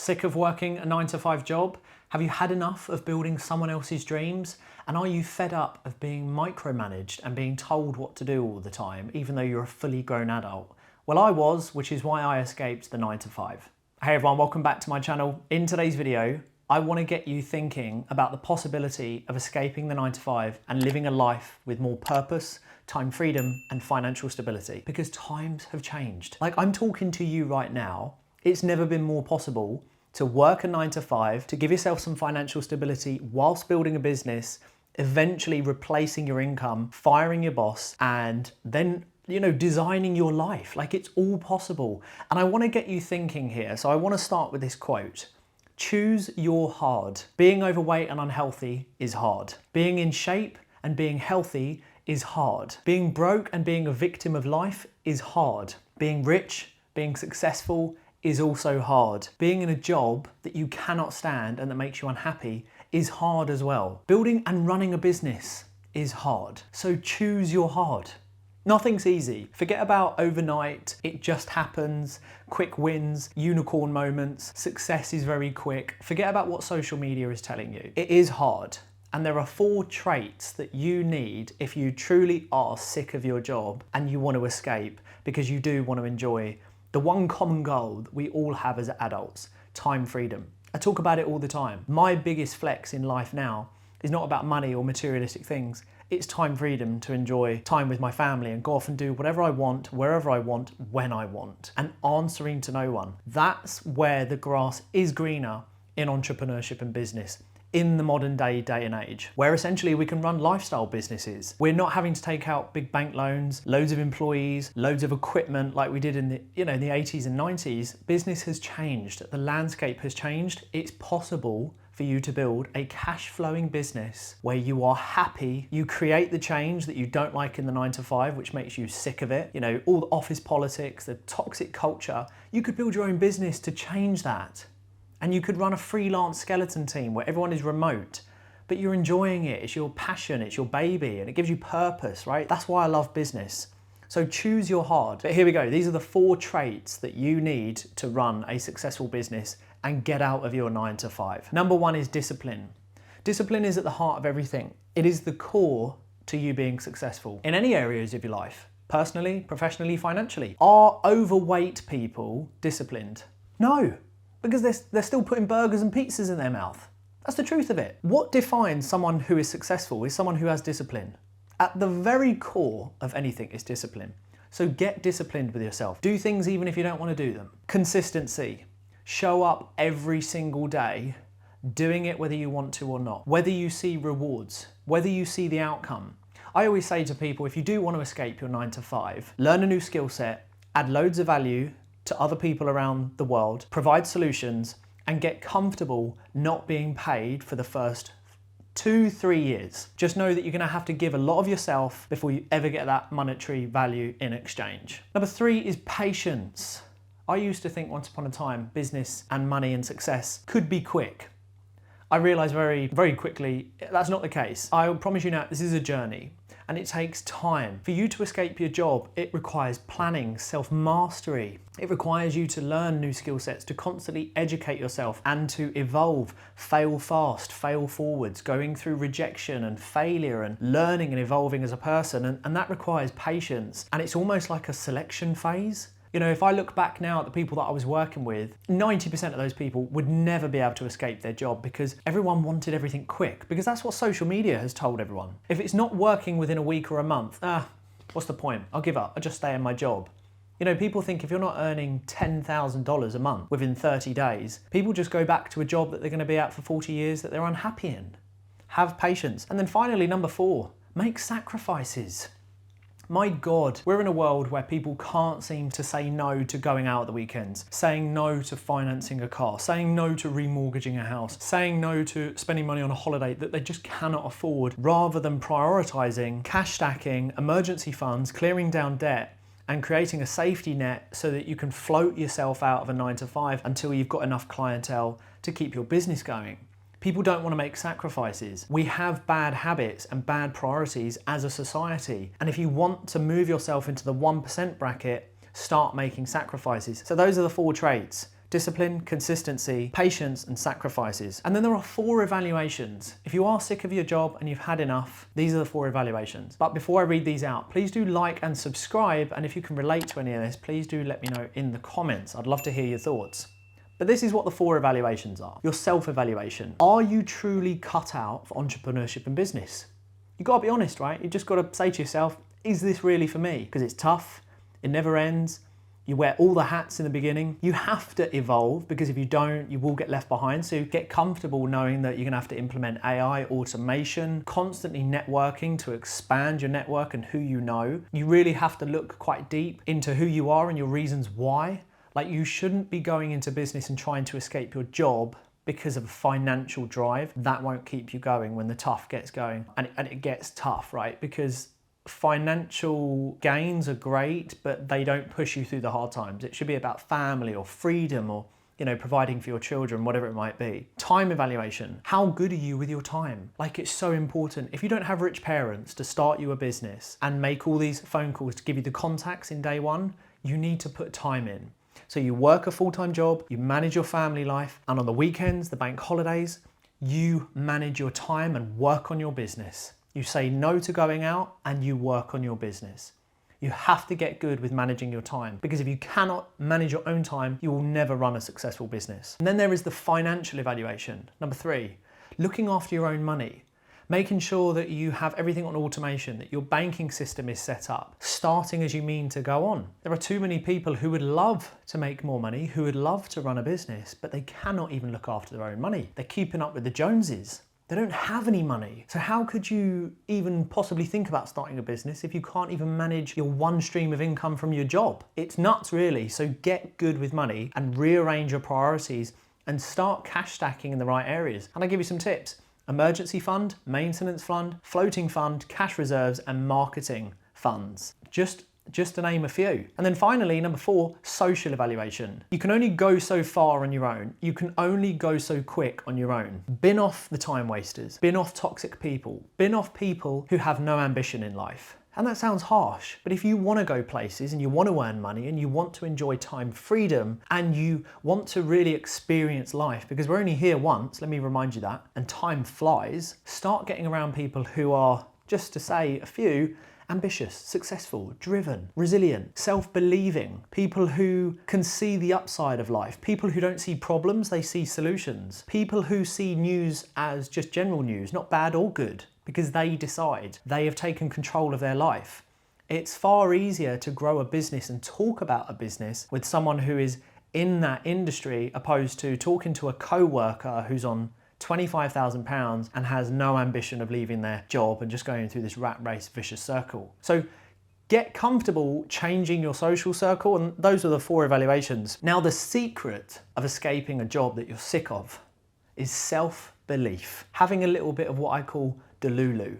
Sick of working a 9-to-5 job? Have you had enough of building someone else's dreams? And are you fed up of being micromanaged and being told what to do all the time, even though you're a fully grown adult? Well, I was, which is why I escaped the 9-to-5. Hey everyone, welcome back to my channel. In today's video, I want to get you thinking about the possibility of escaping the 9-to-5 and living a life with more purpose, time freedom, and financial stability. Because times have changed. Like, I'm talking to you right now, it's never been more possible to work a 9-to-5, to give yourself some financial stability whilst building a business, eventually replacing your income, firing your boss, and then, designing your life. Like, it's all possible. And I want to get you thinking here. So I want to start with this quote. Choose your hard. Being overweight and unhealthy is hard. Being in shape and being healthy is hard. Being broke and being a victim of life is hard. Being rich, being successful is also hard. Being in a job that you cannot stand and that makes you unhappy is hard as well. Building and running a business is hard. So choose your hard. Nothing's easy. Forget about overnight, it just happens, quick wins, unicorn moments, success is very quick. Forget about what social media is telling you. It is hard. And there are 4 traits that you need if you truly are sick of your job and you want to escape, because you do want to enjoy the one common goal that we all have as adults: time freedom. I talk about it all the time. My biggest flex in life now is not about money or materialistic things. It's time freedom to enjoy time with my family and go off and do whatever I want, wherever I want, when I want, and answering to no one. That's where the grass is greener in entrepreneurship and business in the modern day and age, where essentially we can run lifestyle businesses. We're not having to take out big bank loans, loads of employees, loads of equipment like we did in the, in the 80s and 90s. Business has changed. The landscape has changed. It's possible for you to build a cash flowing business where you are happy. You create the change that you don't like in the 9-to-5, which makes you sick of it. All the office politics, the toxic culture. You could build your own business to change that. And you could run a freelance skeleton team where everyone is remote, but you're enjoying it. It's your passion, it's your baby, and it gives you purpose, right? That's why I love business. So choose your hard. But here we go. These are the 4 traits that you need to run a successful business and get out of your 9-to-5. Number 1 is discipline. Discipline is at the heart of everything. It is the core to you being successful in any areas of your life, personally, professionally, financially. Are overweight people disciplined? No. Because they're still putting burgers and pizzas in their mouth. That's the truth of it. What defines someone who is successful is someone who has discipline. At the very core of anything is discipline. So get disciplined with yourself. Do things even if you don't want to do them. Consistency. Show up every single day, doing it whether you want to or not. Whether you see rewards, whether you see the outcome. I always say to people, if you do want to escape your 9-to-5, learn a new skill set, add loads of value to other people around the world, provide solutions, and get comfortable not being paid for the first 2-3 years. Just know that you're going to have to give a lot of yourself before you ever get that monetary value in exchange. Number 3 is patience. I used to think once upon a time business and money and success could be quick. I realized very, very quickly that's not the case. I promise you now, this is a journey. And it takes time. For you to escape your job, it requires planning, self-mastery. It requires you to learn new skill sets, to constantly educate yourself and to evolve, fail fast, fail forwards, going through rejection and failure and learning and evolving as a person. And that requires patience. And it's almost like a selection phase. If I look back now at the people that I was working with, 90% of those people would never be able to escape their job because everyone wanted everything quick, because that's what social media has told everyone. If it's not working within a week or a month, what's the point? I'll give up, I'll just stay in my job. People think if you're not earning $10,000 a month within 30 days, people just go back to a job that they're going to be at for 40 years that they're unhappy in. Have patience. And then finally, number 4, make sacrifices. My God, we're in a world where people can't seem to say no to going out at the weekends, saying no to financing a car, saying no to remortgaging a house, saying no to spending money on a holiday that they just cannot afford, rather than prioritizing cash stacking, emergency funds, clearing down debt, and creating a safety net so that you can float yourself out of a 9-to-5 until you've got enough clientele to keep your business going. People don't want to make sacrifices. We have bad habits and bad priorities as a society. And if you want to move yourself into the 1% bracket, start making sacrifices. So those are the 4 traits. discipline, consistency, patience, and sacrifices. And then there are 4 evaluations. If you are sick of your job and you've had enough, these are the 4 evaluations. But before I read these out, please do like and subscribe. And if you can relate to any of this, please do let me know in the comments. I'd love to hear your thoughts. But this is what the 4 evaluations are. Your self-evaluation. Are you truly cut out for entrepreneurship and business? You've got to be honest, right? You just got to say to yourself, is this really for me? Because it's tough, it never ends. You wear all the hats in the beginning. You have to evolve, because if you don't, you will get left behind. So get comfortable knowing that you're gonna have to implement AI, automation, constantly networking to expand your network and who you know. You really have to look quite deep into who you are and your reasons why. Like, you shouldn't be going into business and trying to escape your job because of a financial drive. That won't keep you going when the tough gets going. And it gets tough, right? Because financial gains are great, but they don't push you through the hard times. It should be about family or freedom or, you know, providing for your children, whatever it might be. Time evaluation. How good are you with your time? Like, it's so important. If you don't have rich parents to start you a business and make all these phone calls to give you the contacts in day one, you need to put time in. So you work a full-time job, you manage your family life, and on the weekends, the bank holidays, you manage your time and work on your business. You say no to going out and you work on your business. You have to get good with managing your time, because if you cannot manage your own time, you will never run a successful business. And then there is the financial evaluation. Number 3, looking after your own money. Making sure that you have everything on automation, that your banking system is set up, starting as you mean to go on. There are too many people who would love to make more money, who would love to run a business, but they cannot even look after their own money. They're keeping up with the Joneses. They don't have any money. So how could you even possibly think about starting a business if you can't even manage your one stream of income from your job? It's nuts, really. So get good with money and rearrange your priorities and start cash stacking in the right areas. And I'll give you some tips. Emergency fund, maintenance fund, floating fund, cash reserves, and marketing funds. Just to name a few. And then finally, number 4, social evaluation. You can only go so far on your own. You can only go so quick on your own. Bin off the time wasters. Bin off toxic people. Bin off people who have no ambition in life. And that sounds harsh, but if you want to go places and you want to earn money and you want to enjoy time freedom and you want to really experience life, because we're only here once, let me remind you that, and time flies, start getting around people who are, just to say a few, ambitious, successful, driven, resilient, self-believing, people who can see the upside of life, people who don't see problems, they see solutions, people who see news as just general news, not bad or good, because they decide, they have taken control of their life. It's far easier to grow a business and talk about a business with someone who is in that industry, opposed to talking to a co-worker who's on £25,000 and has no ambition of leaving their job and just going through this rat race vicious circle. So get comfortable changing your social circle, and those are the 4 evaluations. Now, the secret of escaping a job that you're sick of is self-belief. Having a little bit of what I call delulu.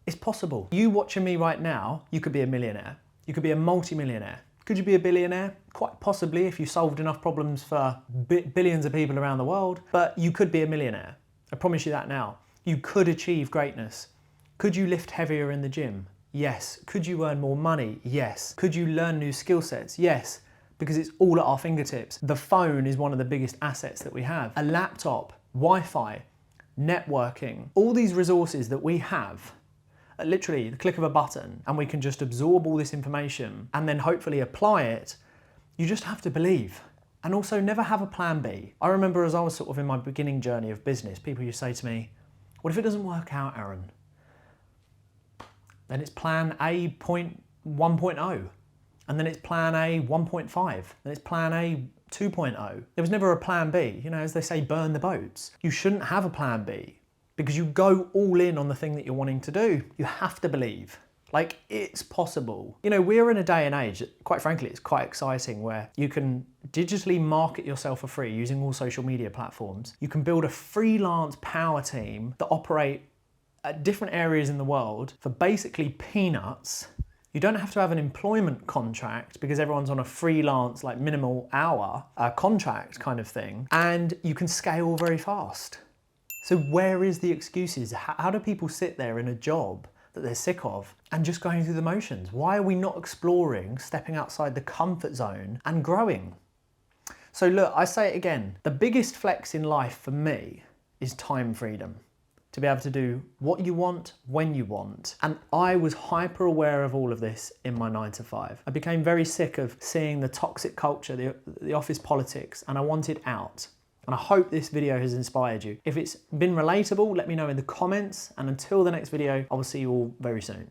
It's possible. You watching me right now, you could be a millionaire. You could be a multi-millionaire. Could you be a billionaire? Quite possibly, if you solved enough problems for billions of people around the world, but you could be a millionaire. I promise you that now. You could achieve greatness. Could you lift heavier in the gym? Yes. Could you earn more money? Yes. Could you learn new skill sets? Yes, because it's all at our fingertips. The phone is one of the biggest assets that we have. A laptop, Wi-Fi, networking, all these resources that we have, literally the click of a button, and we can just absorb all this information and then hopefully apply it. You just have to believe. And also never have a plan B. I remember as I was sort of in my beginning journey of business, people used to say to me, what if it doesn't work out, Aaron? Then it's plan A 1.0. And then it's plan A 1.5. Then it's plan A 2.0. There was never a plan B. You know, as they say, burn the boats. You shouldn't have a plan B, because you go all in on the thing that you're wanting to do. You have to believe. Like, it's possible. You know, we're in a day and age, quite frankly, it's quite exciting, where you can digitally market yourself for free using all social media platforms. You can build a freelance power team that operate at different areas in the world for basically peanuts. You don't have to have an employment contract because everyone's on a freelance, like minimal hour contract kind of thing. And you can scale very fast. So where is the excuses? How do people sit there in a job that they're sick of and just going through the motions? Why are we not exploring, stepping outside the comfort zone and growing? So look, I say it again, the biggest flex in life for me is time freedom. To be able to do what you want, when you want. And I was hyper aware of all of this in my 9 to 5. I became very sick of seeing the toxic culture, the office politics, and I wanted out. And I hope this video has inspired you. If it's been relatable, let me know in the comments. And until the next video, I will see you all very soon.